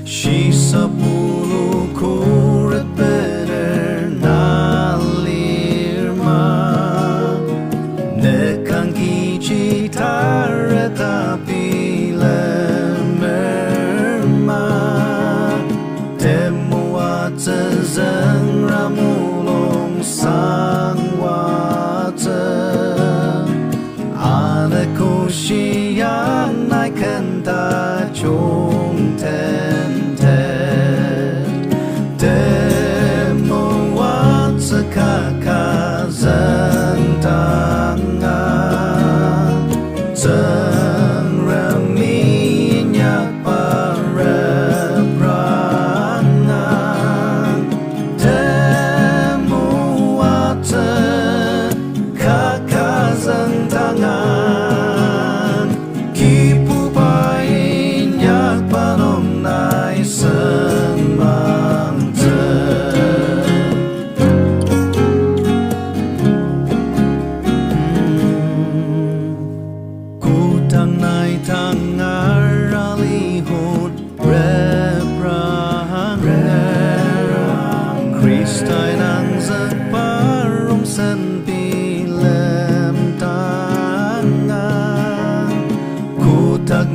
She sepuluh kuret bernalirma Nekang kiji tara tapi lemerma Temua tezeng ramulong sang wata Ada kushi yang naikkan ta chung ten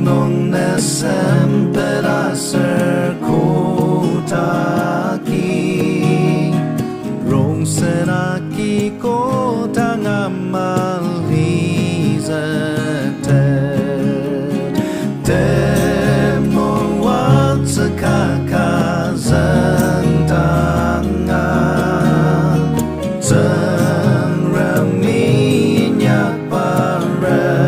Nong nesem peraser kotaki Rong seraki kota ngamali zete Temo wat sekaka zentangan Zeng remi nyak pare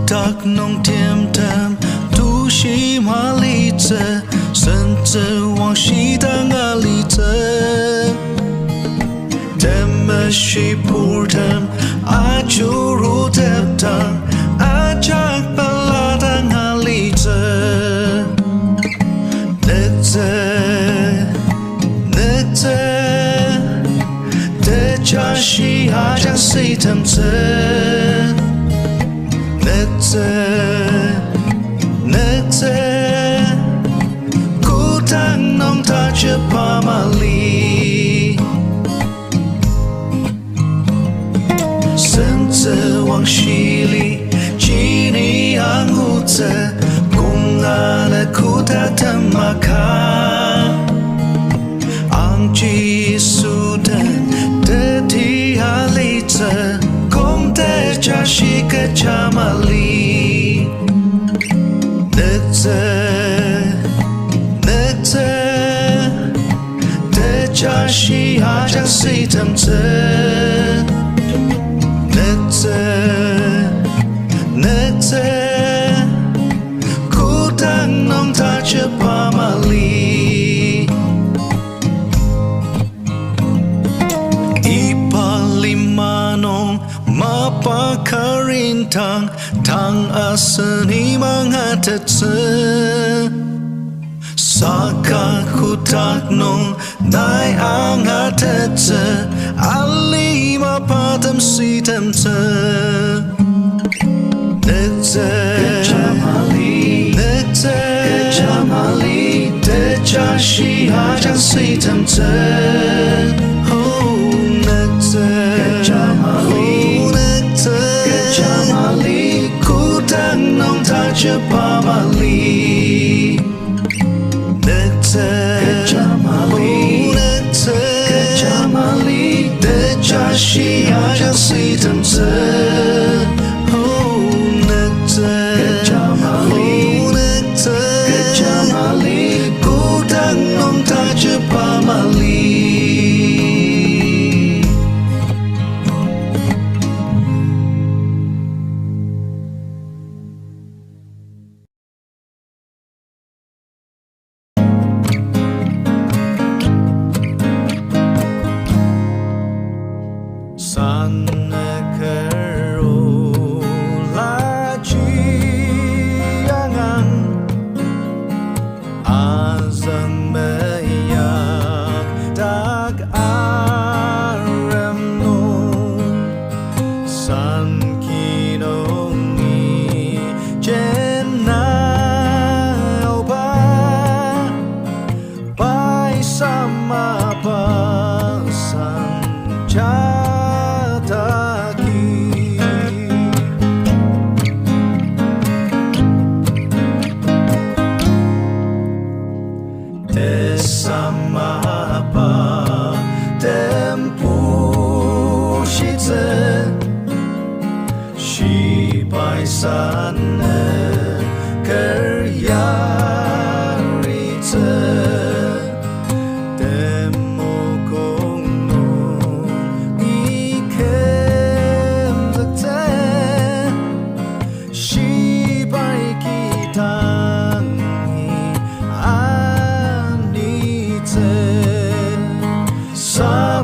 Tak nong tiêm tam tu shi ma li zhe sen zhe wang shi dang a li zhe tem shi pur tam a chu ru tep tang a chak pa la dang a li zhe ne zhe de cha shi a chak si tam zhe Netse Ku tang nong ta che pa ma li Sen tse wang shi li Ji ni ang hu tse Kung a le ku ta tam ma ka Ang ji su den De ti a li tse Kong te cha shi ke cha ma li Netse De cha shi a chak si tam tse Netse Ku tang nong ta che pa ma li Ipa lima nong ma pa karin tang Tang asani mga tatse Saka kutak nong nai ang atatse Ali ma patam si tam tse 西好像水淌着，那着，那着，苦当浓它就把马里，那着，那着，的家西好像水淌着，那着，那着，苦当浓它就把马里。Sana kerola jiangan azang meyak tak aremno san kinongi jenau ba pai sama pasan sama apa tempuh si sana kerja temo kono ikem zakte si kita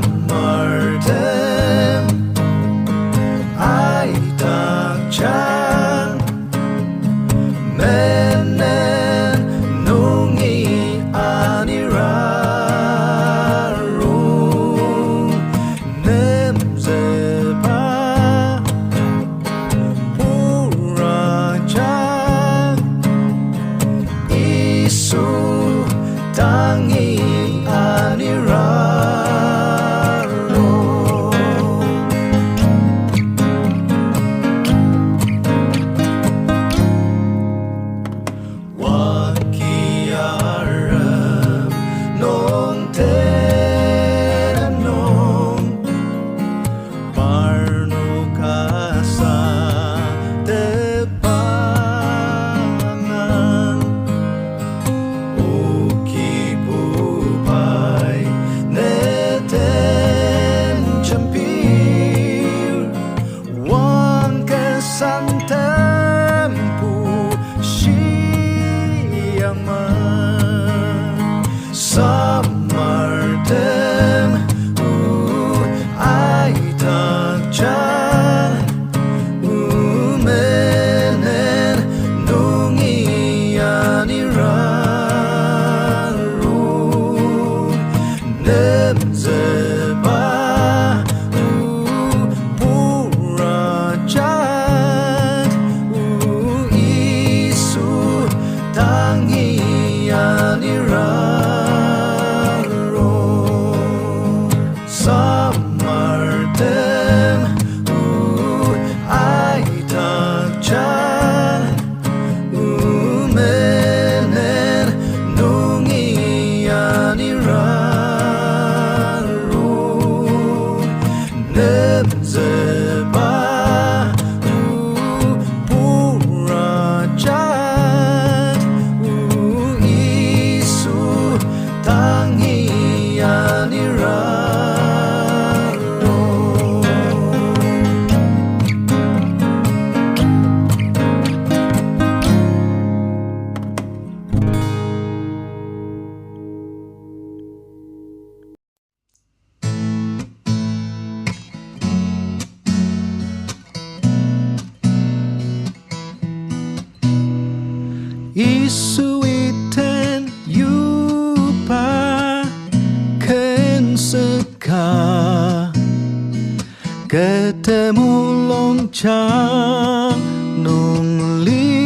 Samartem ai takchan menen nungi aniraru nemzeba uraja isu tangi aniraru Samartem ai takchan menen nungi aniraru nemzeba purajat isu tangi aniraru Samartem ai takchan menen nungi aniraru nemzeba purajat isu tangi aniraru Isu iten yupa ken seka ketemu loncang nungli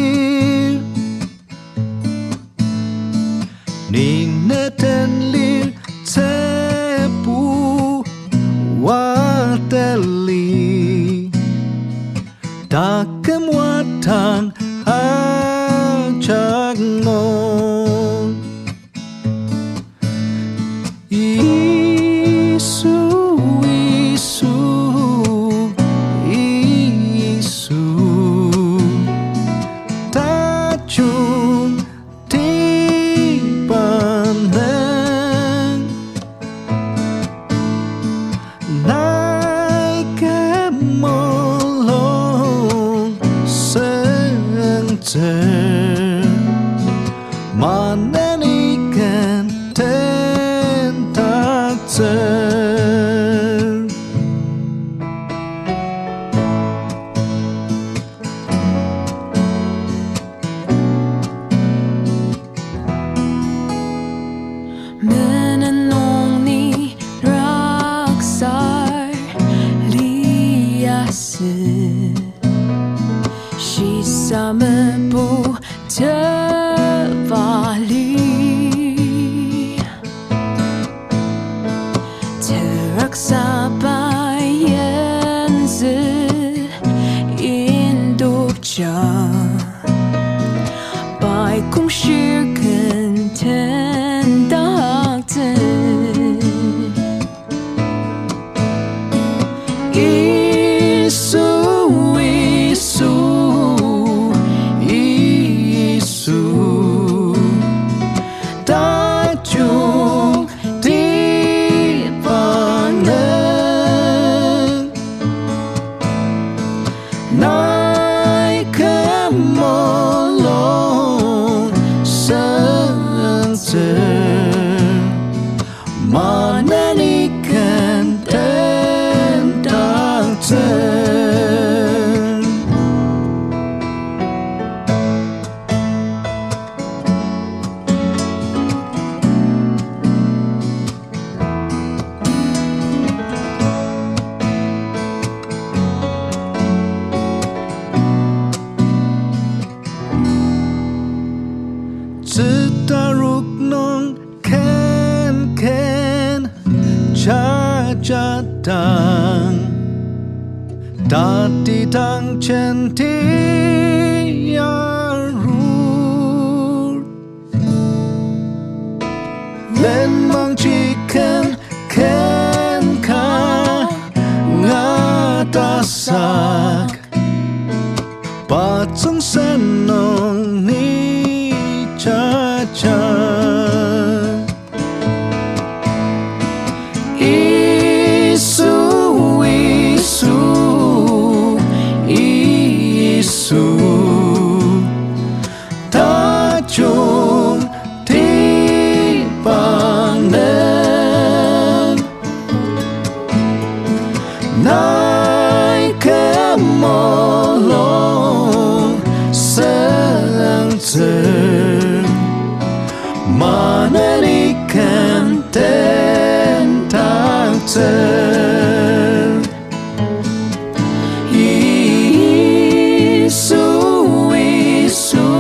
ni nete akan watang ajak ngong isu isu isu tajung di pandang naik ke molong senja mana ikan tentak menenungi raksar liase sisa mebu terbalik terraksa bayan seinduk jam bai kung shirkan tendak isu isu isu tajung di pandang naik ke molong senja mana ikan tendang setaruk nong ken ken jajatang tadi tang centiarur len mang chicken ken ka ngatasak patung senong ni caca isu isu isu tajung di pandang naik ke molong senja mana ikan tentak isu isu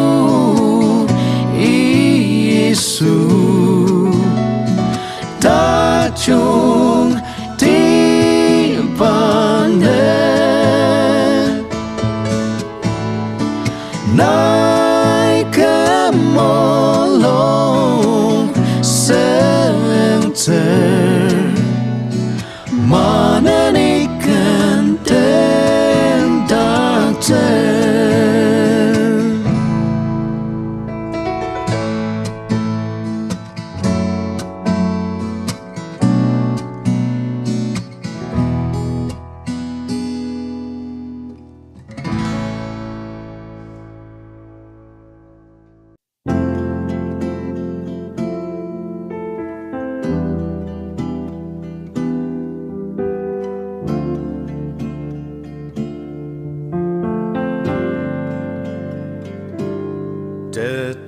isu tajung di pandang naik ke molong senja mana ikan tentak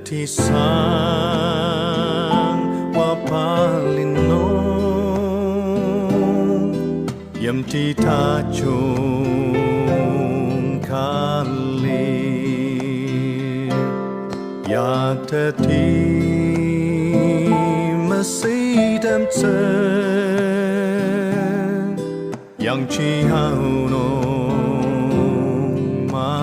detisang wapalino yam ti tajung kali ya teti masih dam yang chi hao no ma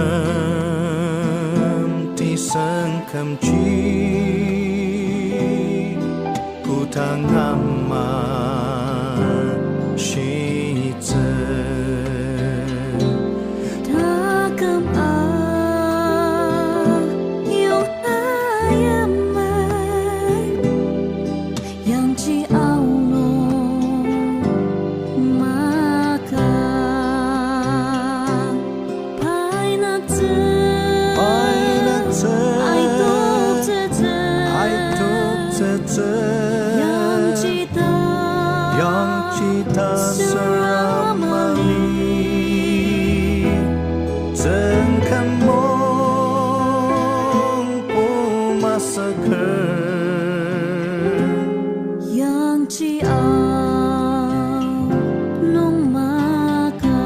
Ipayam ti sangkam chi kutangama shitze takam a yêu ayamai yang chi ao no maka yang cita seramai Jengkan mong pumasaker yang chi ao nong maka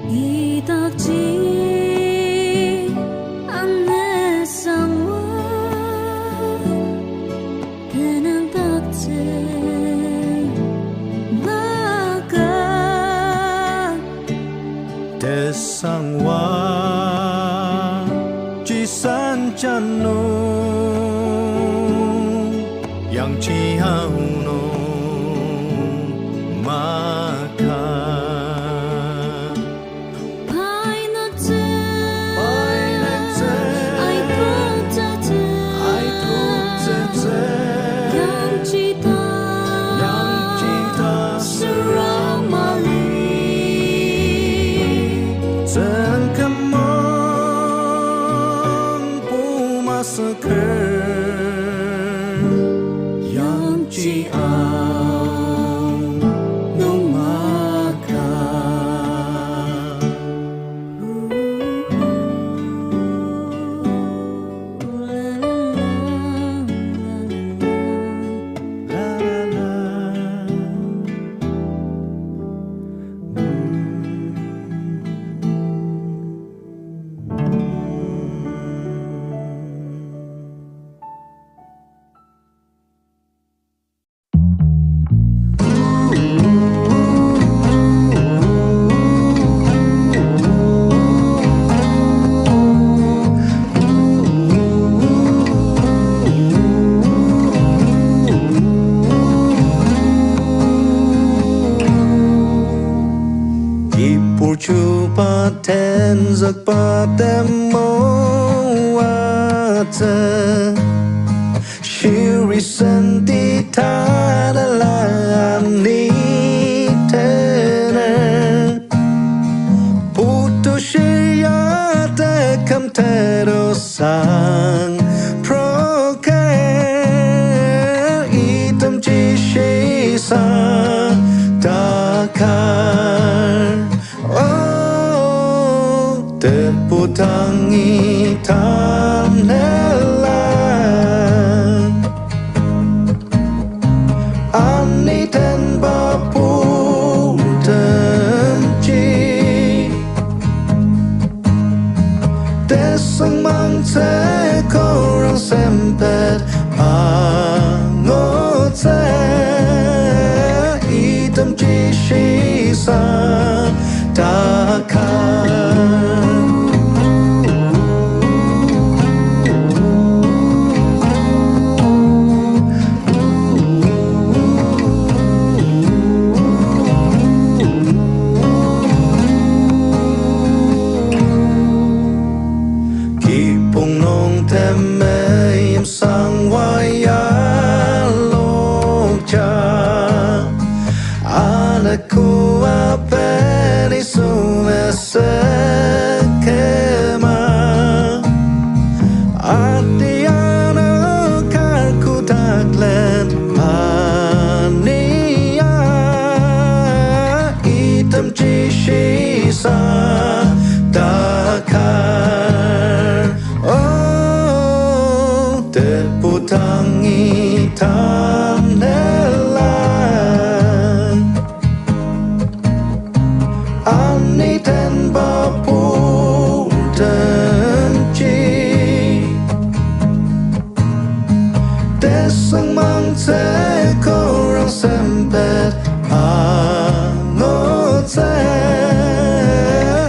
이닥지 않는 상황 되는 닥지 나가 Desangwa Jisan Janung Yang Ciao no Maka yang ciao nong maka Chupa ten giấc ba tem mô a tơ Shiri senti ta da la ni tene Putu shia te kam te do sang Proke itam chi shi sa Dakar Teputangi tanelan Ani ten baputer 西沙打开。Aku apa ni semua sekema Artiana kan ku taklen ania Hitam sisa takar Oh terputang hitam Ani ten bapu tenci Desang mangse korang sempet Angote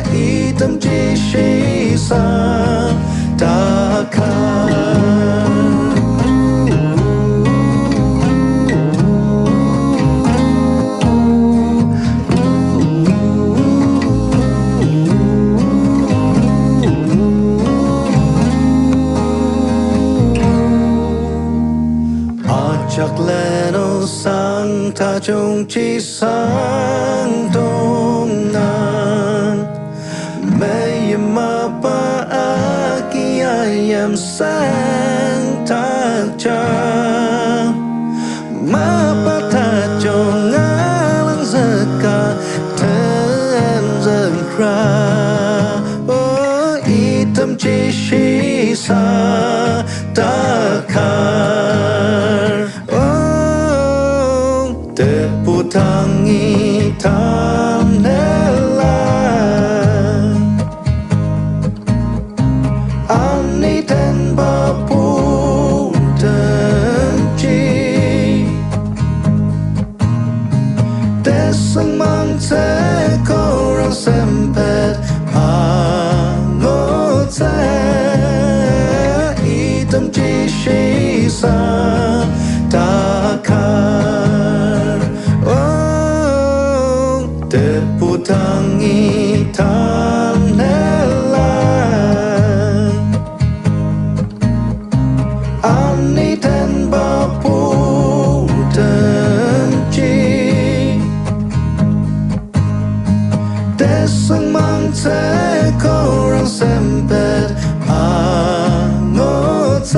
Hitam sisa takar Chắc leno sang ta chung chỉ sang đông nan Mây mà ba aki ayam sang tak cha Ma ba ta cho ngalang zaka ten dân ra Oh hitam chỉ sisa takar Terputang hitam Ani ten bapu tenci Desang mangse korang sempet Angote Hitam sisa takar Terputang hitam Ani ten bapu tenci Desang mangse korang sempet Angote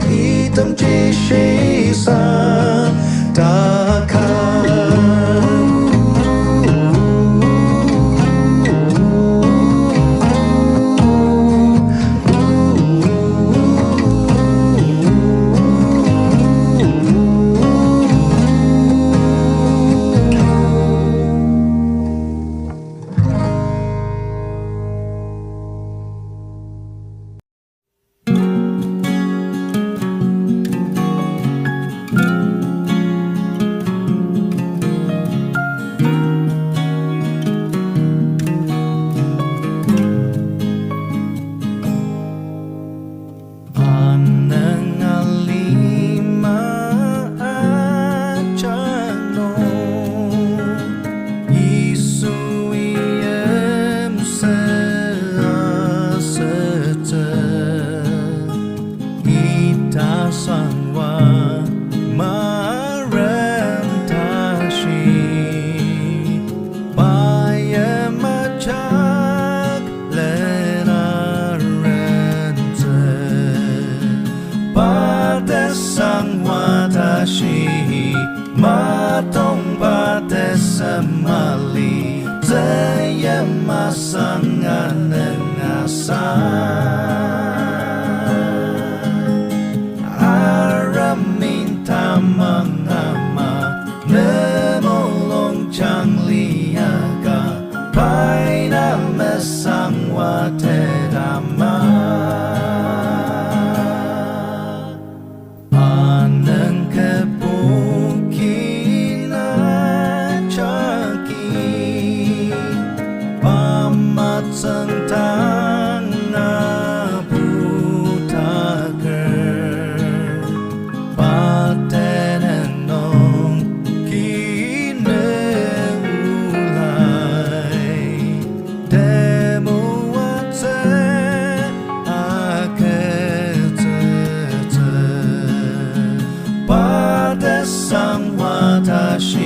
Hitam sisa takar Matong bate semali Zaya masangan ngasa Aram minta mengama Nemolong chang liaga Paina mesang wate dama Aneng kebukinan 生堂啊不他个，把的弄给能无来，的么我这啊个这，把的上我他是。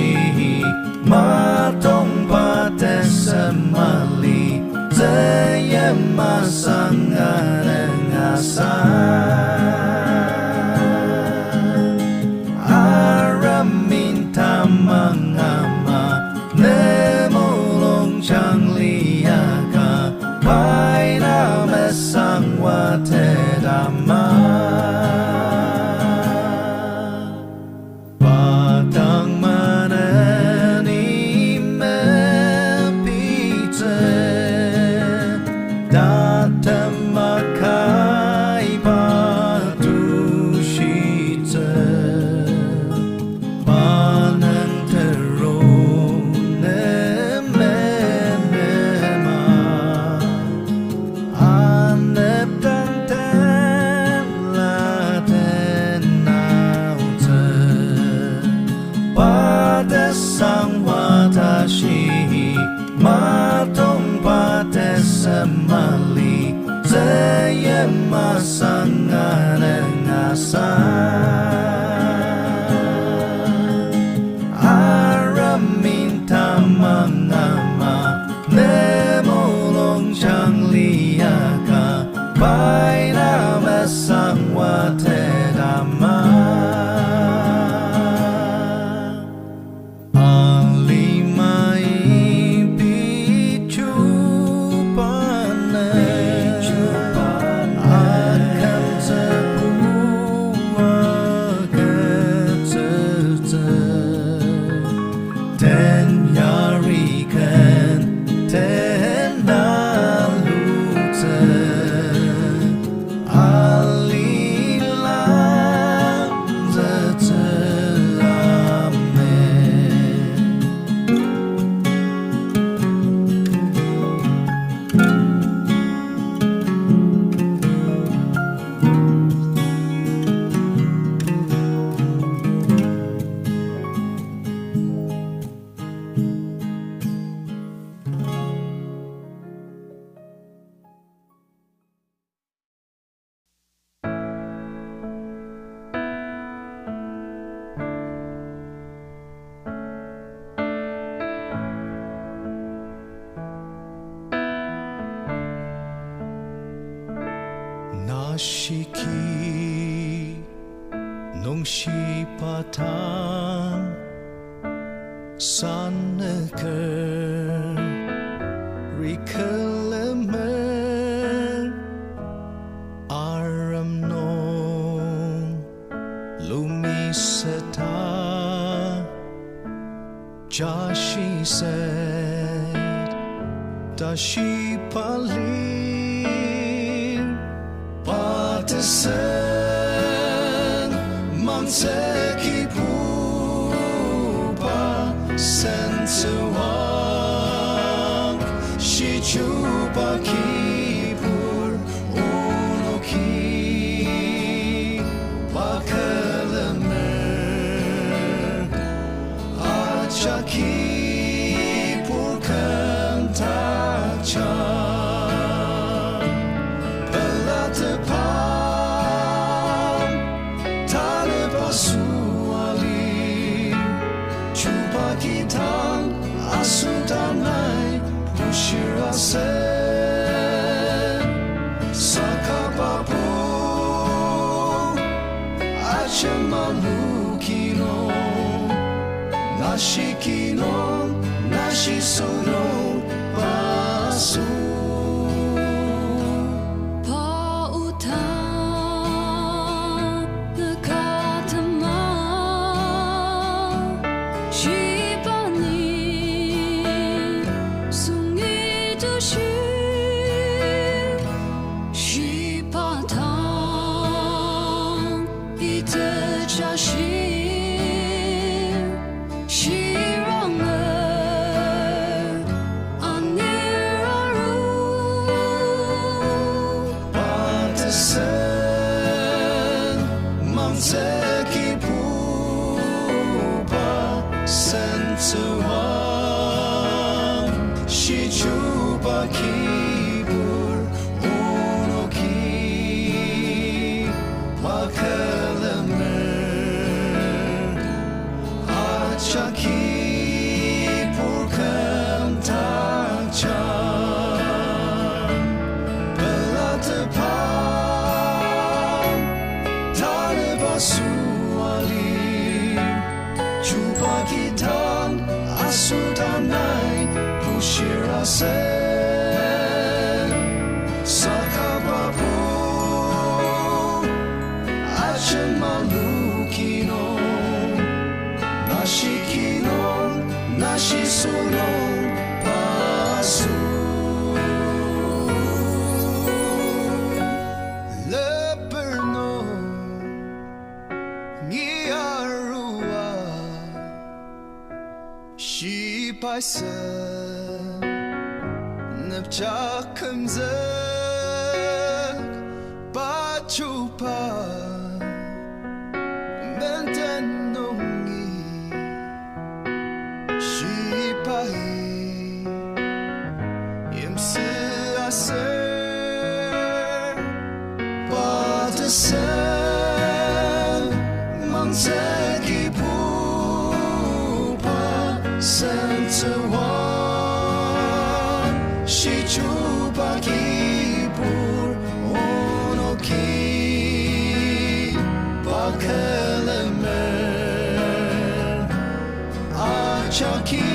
马东巴的什么里，这也马上啊人啊啥，阿人民他们啊嘛，那么龙江里呀个，白那么上我的大妈。马东巴的什么里，这也马上啊人啊啥，阿人民他们啊嘛，那么龙江里呀个，白那么上我的大妈。那时起，弄西巴汤，山那个，瑞克勒门，阿ram弄，路米塞塔，加西塞，达西巴里。Sen man seki pupa sen tuang shi chupa kipur unoki bakalamer achaki pur kantacha Suali chupa kitang asudanai pushirasen sakapapu achemalukino nashikino nashisono basu家心，希望了。kibur unoki bakalamer acha kibur kamtacha belatepam tarebasuali chupa kitang asudanai pushirase sakababu achemalukino nashikino nashisono pasu leperno ngiarua shipaisa napchakamzak pachupa mentanongi shipai imsi aser patasan mangsaki pupa santawa shichupa kipur onoki bakalamer achaki